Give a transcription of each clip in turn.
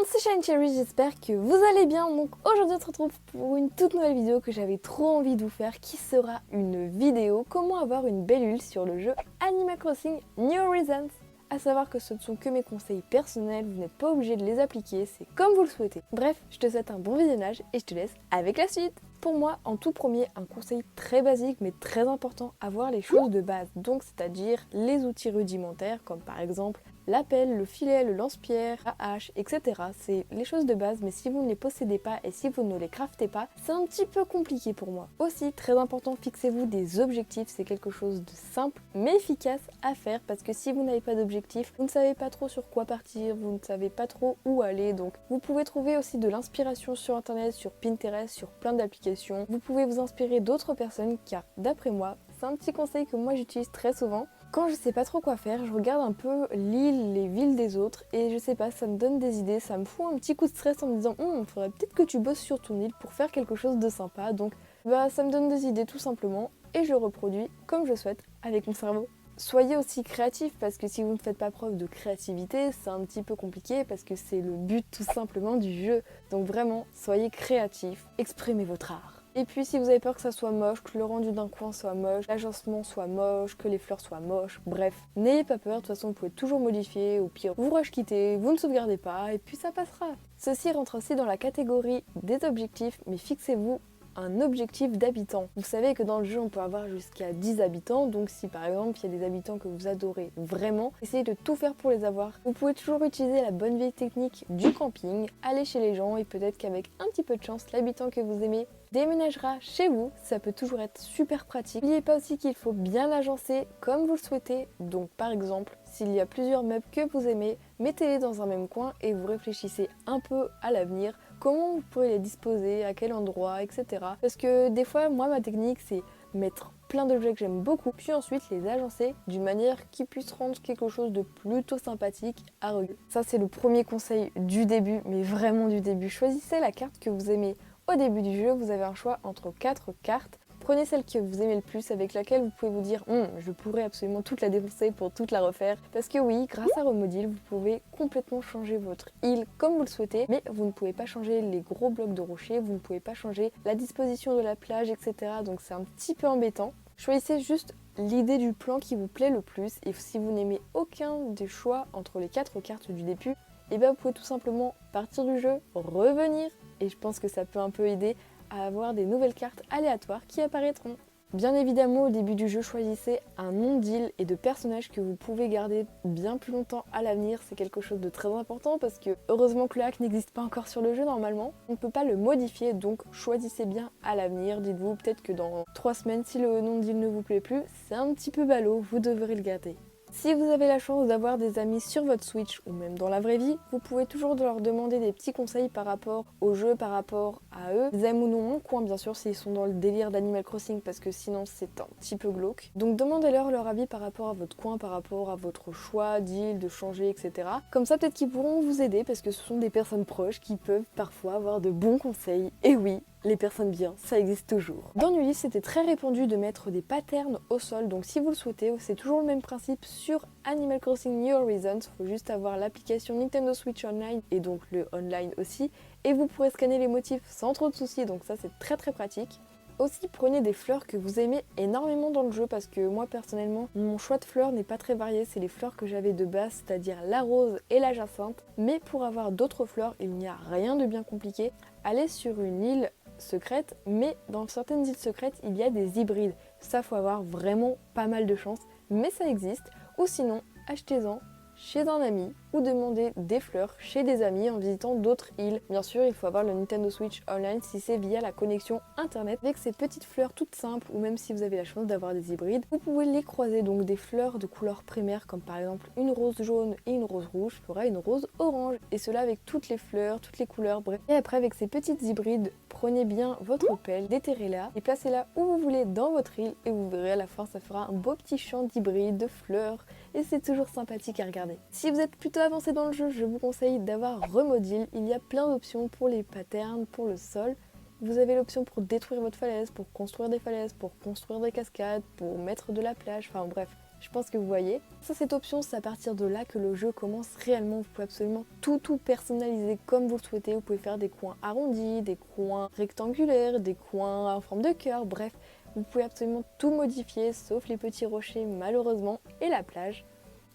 c'est Shine Cherry, j'espère que vous allez bien. Donc aujourd'hui on se retrouve pour une toute nouvelle vidéo que j'avais trop envie de vous faire, qui sera une vidéo comment avoir une belle huile sur le jeu Animal Crossing New Horizons. A savoir que ce ne sont que mes conseils personnels, vous n'êtes pas obligé de les appliquer, c'est comme vous le souhaitez. Bref, je te souhaite un bon visionnage et je te laisse avec la suite. Pour moi, en tout premier, un conseil très basique mais très important, avoir les choses de base. Donc c'est-à-dire les outils rudimentaires comme par exemple la pelle, le filet, le lance-pierre, la hache, etc. C'est les choses de base, mais si vous ne les possédez pas et si vous ne les craftez pas, c'est un petit peu compliqué pour moi. Aussi, très important, fixez-vous des objectifs. C'est quelque chose de simple mais efficace à faire parce que si vous n'avez pas d'objectif, vous ne savez pas trop sur quoi partir, vous ne savez pas trop où aller. Donc vous pouvez trouver aussi de l'inspiration sur internet, sur Pinterest, sur plein d'applications. Vous pouvez vous inspirer d'autres personnes car d'après moi, c'est un petit conseil que moi j'utilise très souvent. Quand je sais pas trop quoi faire, je regarde un peu l'île, les villes des autres et je sais pas, ça me donne des idées, ça me fout un petit coup de stress en me disant faudrait peut-être que tu bosses sur ton île pour faire quelque chose de sympa. Donc ça me donne des idées tout simplement et je reproduis comme je souhaite avec mon cerveau. Soyez aussi créatif parce que si vous ne faites pas preuve de créativité, c'est un petit peu compliqué parce que c'est le but tout simplement du jeu. Donc vraiment, soyez créatif, exprimez votre art. Et puis si vous avez peur que ça soit moche, que le rendu d'un coin soit moche, l'agencement soit moche, que les fleurs soient moches, bref, n'ayez pas peur, de toute façon vous pouvez toujours modifier, au pire vous rush-quittez, vous ne sauvegardez pas et puis ça passera. Ceci rentre aussi dans la catégorie des objectifs, mais fixez-vous un objectif d'habitants. Vous savez que dans le jeu on peut avoir jusqu'à 10 habitants, donc si par exemple il y a des habitants que vous adorez vraiment, essayez de tout faire pour les avoir. Vous pouvez toujours utiliser la bonne vieille technique du camping, aller chez les gens et peut-être qu'avec un petit peu de chance, l'habitant que vous aimez déménagera chez vous, ça peut toujours être super pratique. N'oubliez pas aussi qu'il faut bien l'agencer comme vous le souhaitez, donc par exemple, s'il y a plusieurs meubles que vous aimez, mettez-les dans un même coin et vous réfléchissez un peu à l'avenir, comment vous pourrez les disposer, à quel endroit, etc. Parce que des fois, moi ma technique c'est mettre plein d'objets que j'aime beaucoup, puis ensuite les agencer d'une manière qui puisse rendre quelque chose de plutôt sympathique à regarder. Ça c'est le premier conseil du début, mais vraiment du début. Choisissez la carte que vous aimez. Au début du jeu, vous avez un choix entre 4 cartes. Prenez celle que vous aimez le plus, avec laquelle vous pouvez vous dire je pourrais absolument toute la défoncer pour toute la refaire. Parce que oui, grâce à Remodil, vous pouvez complètement changer votre île comme vous le souhaitez, mais vous ne pouvez pas changer les gros blocs de rochers, vous ne pouvez pas changer la disposition de la plage, etc. Donc c'est un petit peu embêtant. Choisissez juste l'idée du plan qui vous plaît le plus, et si vous n'aimez aucun des choix entre les 4 cartes du début, vous pouvez tout simplement partir du jeu, revenir, et je pense que ça peut un peu aider à avoir des nouvelles cartes aléatoires qui apparaîtront. Bien évidemment, au début du jeu, choisissez un nom d'île et de personnage que vous pouvez garder bien plus longtemps à l'avenir. C'est quelque chose de très important parce que heureusement que le hack n'existe pas encore sur le jeu normalement. On ne peut pas le modifier, donc choisissez bien à l'avenir. Dites-vous peut-être que dans 3 semaines, si le nom d'île ne vous plaît plus, c'est un petit peu ballot, vous devrez le garder. Si vous avez la chance d'avoir des amis sur votre Switch ou même dans la vraie vie, vous pouvez toujours leur demander des petits conseils par rapport au jeu, par rapport à eux. Ils aiment ou non un coin bien sûr s'ils sont dans le délire d'Animal Crossing parce que sinon c'est un petit peu glauque. Donc demandez-leur leur avis par rapport à votre coin, par rapport à votre choix d'île, de changer, etc. Comme ça peut-être qu'ils pourront vous aider parce que ce sont des personnes proches qui peuvent parfois avoir de bons conseils. Et oui, les personnes bien, ça existe toujours. Dans New Leaf, c'était très répandu de mettre des patterns au sol, donc si vous le souhaitez, c'est toujours le même principe sur Animal Crossing New Horizons. Il faut juste avoir l'application Nintendo Switch Online et donc le online aussi, et vous pourrez scanner les motifs sans trop de soucis, donc ça c'est très pratique. Aussi, prenez des fleurs que vous aimez énormément dans le jeu parce que moi personnellement, mon choix de fleurs n'est pas très varié, c'est les fleurs que j'avais de base, c'est-à-dire la rose et la jacinthe. Mais pour avoir d'autres fleurs, il n'y a rien de bien compliqué. Allez sur une île secrète, mais dans certaines îles secrètes, il y a des hybrides. Ça, faut avoir vraiment pas mal de chance, mais ça existe. Ou sinon, achetez-en chez un ami ou demandez des fleurs chez des amis en visitant d'autres îles. Bien sûr, il faut avoir le Nintendo Switch Online si c'est via la connexion internet. Avec ces petites fleurs toutes simples, ou même si vous avez la chance d'avoir des hybrides, vous pouvez les croiser, donc des fleurs de couleur primaire comme par exemple une rose jaune et une rose rouge fera une rose orange, et cela avec toutes les fleurs, toutes les couleurs, bref. Et après, avec ces petites hybrides, prenez bien votre pelle, déterrez-la et placez-la où vous voulez dans votre île, et vous verrez à la fin ça fera un beau petit champ d'hybrides, de fleurs, et c'est toujours sympathique à regarder. Si vous êtes plutôt avancé dans le jeu, je vous conseille d'avoir Remodil. Il y a plein d'options pour les patterns, pour le sol. Vous avez l'option pour détruire votre falaise, pour construire des falaises, pour construire des cascades, pour mettre de la plage, enfin bref. Je pense que vous voyez. Ça, cette option, c'est à partir de là que le jeu commence réellement. Vous pouvez absolument tout personnaliser comme vous le souhaitez. Vous pouvez faire des coins arrondis, des coins rectangulaires, des coins en forme de cœur, bref. Vous pouvez absolument tout modifier, sauf les petits rochers malheureusement, et la plage.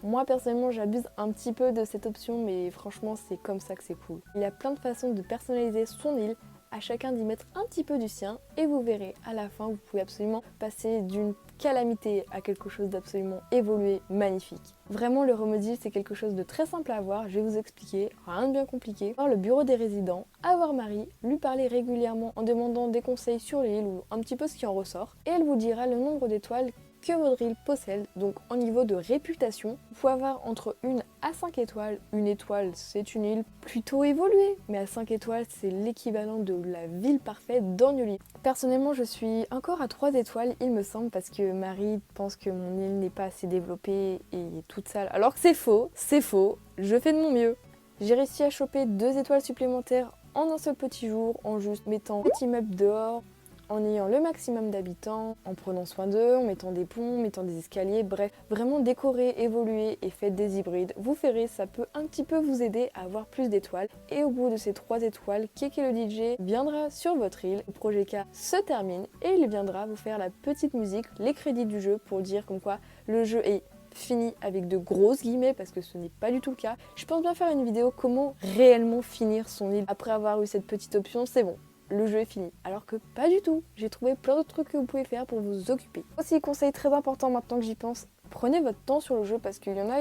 Moi personnellement j'abuse un petit peu de cette option, mais franchement c'est comme ça que c'est cool. Il y a plein de façons de personnaliser son île, à chacun d'y mettre un petit peu du sien, et vous verrez à la fin vous pouvez absolument passer d'une calamité à quelque chose d'absolument évolué, magnifique. Vraiment le remodule c'est quelque chose de très simple à avoir, je vais vous expliquer, rien de bien compliqué. Voir le bureau des résidents, avoir Marie, lui parler régulièrement en demandant des conseils sur l'île ou un petit peu ce qui en ressort, et elle vous dira le nombre d'étoiles que votre île possède. Donc en niveau de réputation, vous pouvez avoir entre 1 à 5 étoiles. Une étoile, c'est une île plutôt évoluée, mais à 5 étoiles, c'est l'équivalent de la ville parfaite dans New Leaf. Personnellement, je suis encore à 3 étoiles, il me semble, parce que Marie pense que mon île n'est pas assez développée et toute sale. Alors que c'est faux, je fais de mon mieux. J'ai réussi à choper 2 étoiles supplémentaires en un seul petit jour, en juste mettant un petit meuble dehors, en ayant le maximum d'habitants, en prenant soin d'eux, en mettant des ponts, en mettant des escaliers, bref, vraiment décorer, évoluer et faites des hybrides. Vous verrez, ça peut un petit peu vous aider à avoir plus d'étoiles. Et au bout de ces 3 étoiles, Keke le DJ viendra sur votre île, le projet K se termine et il viendra vous faire la petite musique, les crédits du jeu pour dire comme quoi le jeu est fini avec de grosses guillemets parce que ce n'est pas du tout le cas. Je pense bien faire une vidéo comment réellement finir son île après avoir eu cette petite option, c'est bon. Le jeu est fini. Alors que pas du tout. J'ai trouvé plein d'autres trucs que vous pouvez faire pour vous occuper. Aussi, conseil très important maintenant que j'y pense, prenez votre temps sur le jeu parce qu'il y en a,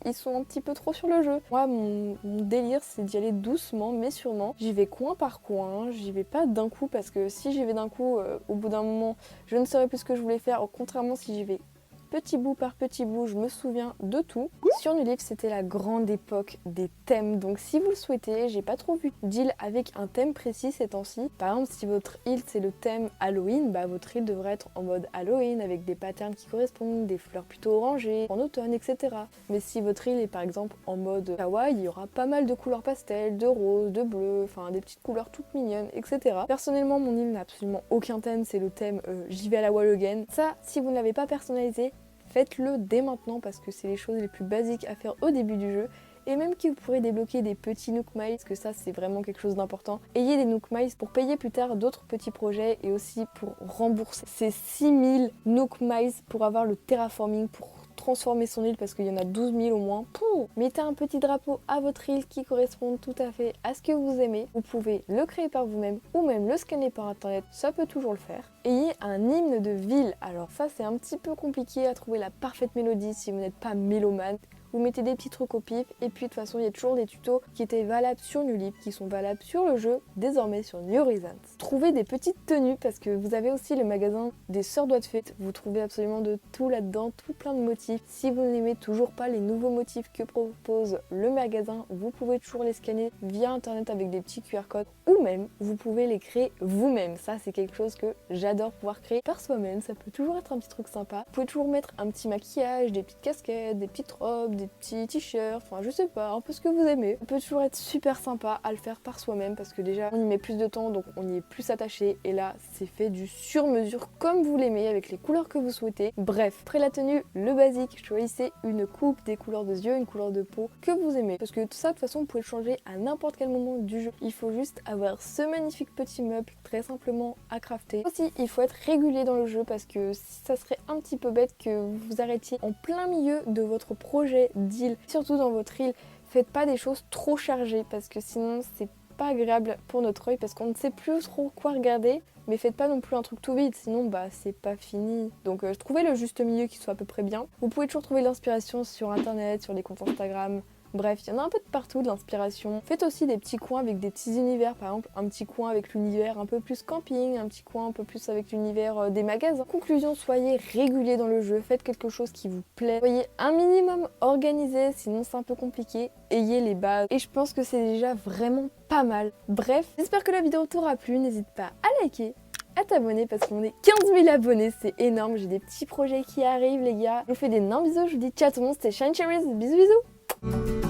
ils sont un petit peu trop sur le jeu. Moi, mon délire, c'est d'y aller doucement mais sûrement. J'y vais coin par coin, j'y vais pas d'un coup parce que si j'y vais d'un coup, au bout d'un moment, je ne saurais plus ce que je voulais faire. Contrairement, si j'y vais petit bout par petit bout, je me souviens de tout. Sur New Leaf, c'était la grande époque des thèmes. Donc si vous le souhaitez, j'ai pas trop vu d'île avec un thème précis ces temps-ci. Par exemple, si votre île c'est le thème Halloween, bah votre île devrait être en mode Halloween avec des patterns qui correspondent, des fleurs plutôt orangées, en automne, etc. Mais si votre île est par exemple en mode kawaii, il y aura pas mal de couleurs pastel, de rose, de bleu, enfin des petites couleurs toutes mignonnes, etc. Personnellement, mon île n'a absolument aucun thème, c'est le thème j'y vais à la wall again. Ça, si vous ne l'avez pas personnalisé, faites-le dès maintenant parce que c'est les choses les plus basiques à faire au début du jeu. Et même que vous pourrez débloquer des petits Nook Miles, parce que ça c'est vraiment quelque chose d'important. Ayez des Nook Miles pour payer plus tard d'autres petits projets et aussi pour rembourser ces 6000 Nook Miles pour avoir le terraforming, pour transformer son île parce qu'il y en a 12 000 au moins. Mettez un petit drapeau à votre île qui correspond tout à fait à ce que vous aimez. Vous pouvez le créer par vous-même ou même le scanner par internet, ça peut toujours le faire. Ayez un hymne de ville. Alors ça c'est un petit peu compliqué à trouver la parfaite mélodie si vous n'êtes pas mélomane. Vous mettez des petits trucs au pif et puis de toute façon il y a toujours des tutos qui étaient valables sur New Leaf, qui sont valables sur le jeu, désormais sur New Horizons. Trouvez des petites tenues parce que vous avez aussi le magasin des Sœurs Doigts de Fée. Vous trouvez absolument de tout là-dedans, tout plein de motifs. Si vous n'aimez toujours pas les nouveaux motifs que propose le magasin, vous pouvez toujours les scanner via internet avec des petits QR codes ou même vous pouvez les créer vous-même. Ça c'est quelque chose que j'adore pouvoir créer par soi-même, ça peut toujours être un petit truc sympa. Vous pouvez toujours mettre un petit maquillage, des petites casquettes, des petites robes, des petits t-shirts, enfin je sais pas, un peu ce que vous aimez. Ça peut toujours être super sympa à le faire par soi-même parce que déjà on y met plus de temps donc on y est plus attaché et là c'est fait du sur-mesure comme vous l'aimez avec les couleurs que vous souhaitez. Bref, après la tenue, le basique, choisissez une coupe, des couleurs de yeux, une couleur de peau que vous aimez parce que tout ça de toute façon vous pouvez le changer à n'importe quel moment du jeu. Il faut juste avoir ce magnifique petit meuble très simplement à crafter. Aussi il faut être régulier dans le jeu parce que ça serait un petit peu bête que vous vous arrêtiez en plein milieu de votre projet d'île. Surtout dans votre île, faites pas des choses trop chargées parce que sinon c'est pas agréable pour notre œil parce qu'on ne sait plus trop quoi regarder. Mais faites pas non plus un truc tout vide, sinon bah c'est pas fini. Donc trouvez le juste milieu qui soit à peu près bien. Vous pouvez toujours trouver de l'inspiration sur internet, sur les comptes Instagram. Bref, il y en a un peu de partout de l'inspiration. Faites aussi des petits coins avec des petits univers, par exemple un petit coin avec l'univers un peu plus camping, un petit coin un peu plus avec l'univers des magasins. Conclusion, soyez réguliers dans le jeu, faites quelque chose qui vous plaît. Soyez un minimum organisé, sinon c'est un peu compliqué. Ayez les bases et je pense que c'est déjà vraiment pas mal. Bref, j'espère que la vidéo t'aura plu, n'hésite pas à liker, à t'abonner parce qu'on est 15 000 abonnés, c'est énorme, j'ai des petits projets qui arrivent les gars. Je vous fais des énormes bisous, je vous dis ciao tout le monde, c'était Shine Cherries, bisous bisous.